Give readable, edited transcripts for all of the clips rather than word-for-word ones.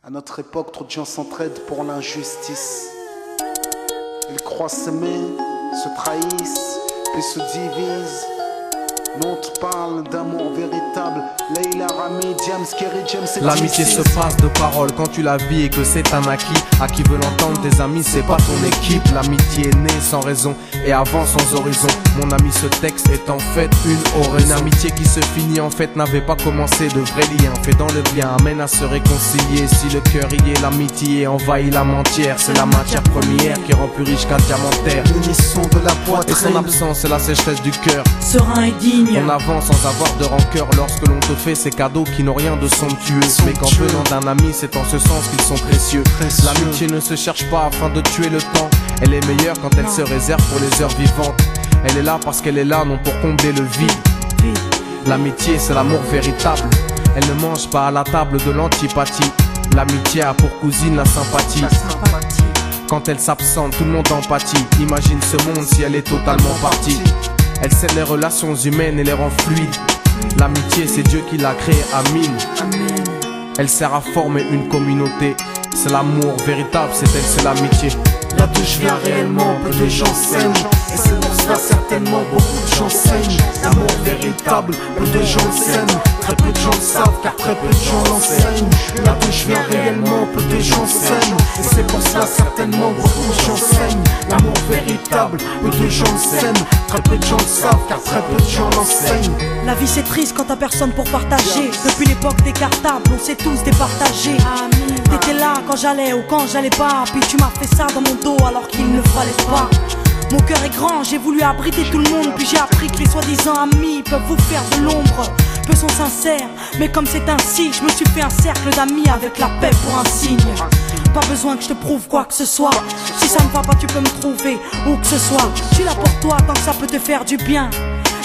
À notre époque, trop de gens s'entraident pour l'injustice. Ils croient s'aimer, se trahissent, puis se divisent. Nous on te parle d'amour véritable. Leila, Rami, Diams, Kerry, James et l'amitié se passe de paroles quand tu la vis et que c'est un acquis. À qui veut l'entendre, tes amis, c'est pas ton équipe. L'amitié est née sans raison et avant sans horizon. Mon ami, ce texte est en fait une oraison. Une amitié qui se finit en fait n'avait pas commencé. De vrais liens faits dans le bien amène à se réconcilier. Si le cœur y est, l'amitié envahit la mentière. C'est la matière première qui rend plus riche qu'un diamantaire. L'unisson de la poitrine et son absence, c'est la sécheresse du cœur. Serein et digne. On avance sans avoir de rancœur lorsque l'on te fait ces cadeaux qui n'ont rien de somptueux. Mais qu'en venant d'un ami, c'est en ce sens qu'ils sont précieux. L'amitié ne se cherche pas afin de tuer le temps. Elle est meilleure quand elle se réserve pour les heures vivantes. Elle est là parce qu'elle est là, non pour combler le vide. L'amitié, c'est l'amour véritable. Elle ne mange pas à la table de l'antipathie. L'amitié a pour cousine la sympathie. Quand elle s'absente, tout le monde empathie. Imagine ce monde si elle est totalement partie. Elle scelle les relations humaines et les rend fluides. L'amitié, c'est Dieu qui l'a créée, Amin. Elle sert à former une communauté. C'est l'amour véritable, c'est elle, c'est l'amitié. Là d'où je viens réellement, peu de gens s'aiment. Et c'est pour cela certainement beaucoup de gens saignent. L'amour véritable, peu de gens s'aiment. Très peu de gens le savent car très peu de gens l'enseignent. Là d'où je viens réellement, peu de gens s'aiment. Et c'est pour cela certainement beaucoup de gens saignent. L'amour véritable, peu de gens s'aiment. Très peu de gens le savent car très peu de gens l'enseignent. La vie c'est triste quand t'as personne pour partager. Depuis l'époque des cartables, on s'est tous départagés. T'étais là quand j'allais ou quand j'allais pas. Puis tu m'as fait ça dans mon dos alors qu'il ne fallait pas. Mon cœur est grand, j'ai voulu abriter tout le monde. Puis j'ai appris que les soi-disant amis peuvent vous faire de l'ombre. Peu sont sincères, mais comme c'est ainsi, je me suis fait un cercle d'amis avec la paix pour un signe. Pas besoin que je te prouve quoi que ce soit. Si ça ne va pas tu peux me trouver où que ce soit. Je suis là pour toi tant que ça peut te faire du bien.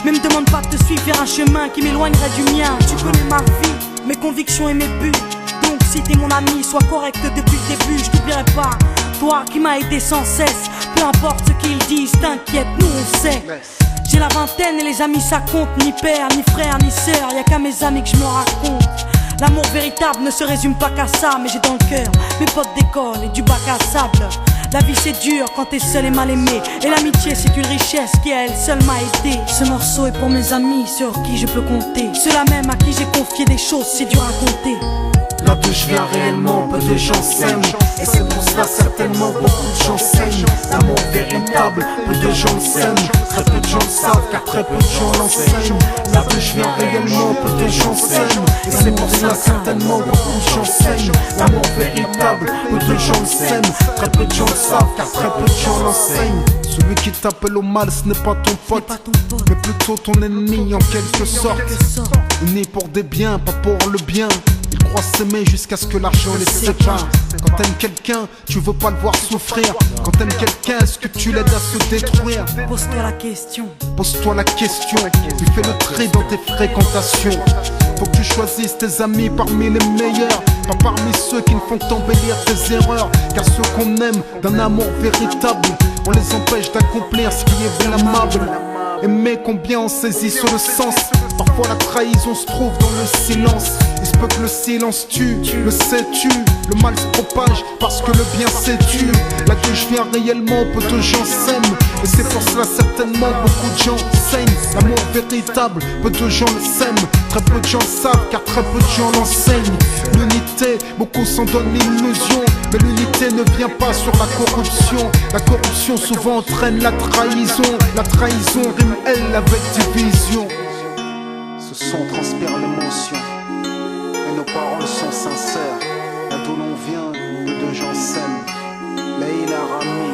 Mais me demande pas de te suivre vers un chemin qui m'éloignerait du mien. Tu connais ma vie, mes convictions et mes buts. Donc si t'es mon ami, sois correct depuis le début. Je t'oublierai pas, toi qui m'as aidé sans cesse. Peu importe ce qu'ils disent, t'inquiète, nous on sait. J'ai la vingtaine et les amis ça compte. Ni père, ni frère, ni sœur, y'a qu'à mes amis que je me raconte. L'amour véritable ne se résume pas qu'à ça. Mais j'ai dans le cœur mes potes d'école et du bac à sable. La vie c'est dur quand t'es seul et mal aimé. Et l'amitié c'est une richesse qui à elle seule m'a aidé. Ce morceau est pour mes amis sur qui je peux compter. Ceux-là même à qui j'ai confié des choses c'est dur à compter. Là d'où je viens réellement, peu de gens s'aiment. Et c'est pour cela certainement beaucoup de gens saignent. L'amour véritable, peu de gens s'aiment. Très peu de gens le savent car très peu de gens l'enseignent. Là d'où je viens réellement, peu de gens s'aiment. Et c'est pour cela certainement beaucoup de gens saignent. L'amour véritable, peu de gens s'aiment. Très peu de gens le savent car très peu de gens l'enseignent. Celui qui t'appelle au mal ce n'est pas ton pote, mais plutôt ton ennemi en quelque sorte. Unis pour des biens, pas pour le bien. Ils croient s'aimer jusqu'à ce que l'argent les sépare. Quand t'aimes quelqu'un, tu veux pas le voir souffrir. Quand t'aimes quelqu'un, est-ce que tu l'aides à se détruire? Pose-toi la question. Pose-toi la question. Tu fais le tri dans tes fréquentations. Faut que tu choisisses tes amis parmi les meilleurs, pas parmi ceux qui ne font qu'embellir tes erreurs. Car ceux qu'on aime d'un amour véritable, on les empêche d'accomplir ce qui est blâmable. Aimer combien on saisit sur le sens. Parfois la trahison se trouve dans le silence. Il se peut que le silence tue, le sais-tu. Le mal se propage parce que le bien s'étue. Là que je viens réellement, peu de gens s'aiment. Et c'est pour cela certainement beaucoup de gens saignent. L'amour véritable, peu de gens le s'aiment. Très peu de gens le savent car très peu de gens l'enseignent. L'unité, beaucoup s'en donnent l'illusion. Mais l'unité ne vient pas sur la corruption. La corruption souvent entraîne la trahison. La trahison rime elle avec division. Ce son transpire l'émotion et nos paroles sont sincères. Là d'où l'on vient, peu de gens s'aiment. Leila, Rami,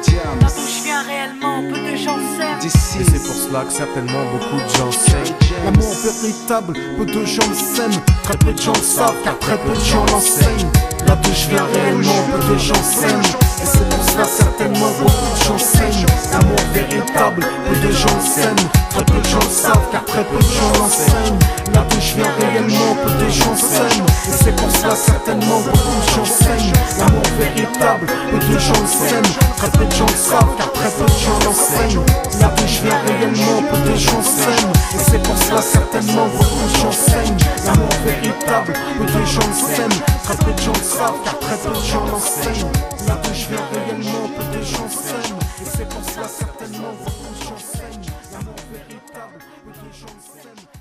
Diams. Là d'où je viens réellement, peu de gens s'aiment. Et c'est pour cela que certainement beaucoup de gens s'aiment. L'amour véritable, peu de gens le s'aiment. Très peu de gens le savent car très peu de gens l'enseignent. Là d'où je viens réellement, peu de gens s'aiment. Et c'est pour cela certainement beaucoup de gens saignent. L'amour véritable, peu de gens le s'aiment. Très peu de gens le savent car très peu de gens l'enseignent. Là d'où je viens réellement, peu de gens s'aiment. Et c'est pour cela certainement beaucoup de gens saignent. L'amour véritable, peu de gens le s'aiment. Très peu de gens le savent car très peu de gens l'enseignent. Là d'où je viens réellement, peu de gens s'aiment. Et c'est pour cela certainement beaucoup de gens saignent. L'amour véritable, peu de gens gens le s'aiment, très peu de gens le savent, car très peu de gens l'enseignent. Là d'où je viens réellement, peu de gens s'aiment, et c'est pour cela certainement beaucoup de gens s'aiment. L'amour véritable, peu de gens le s'aiment.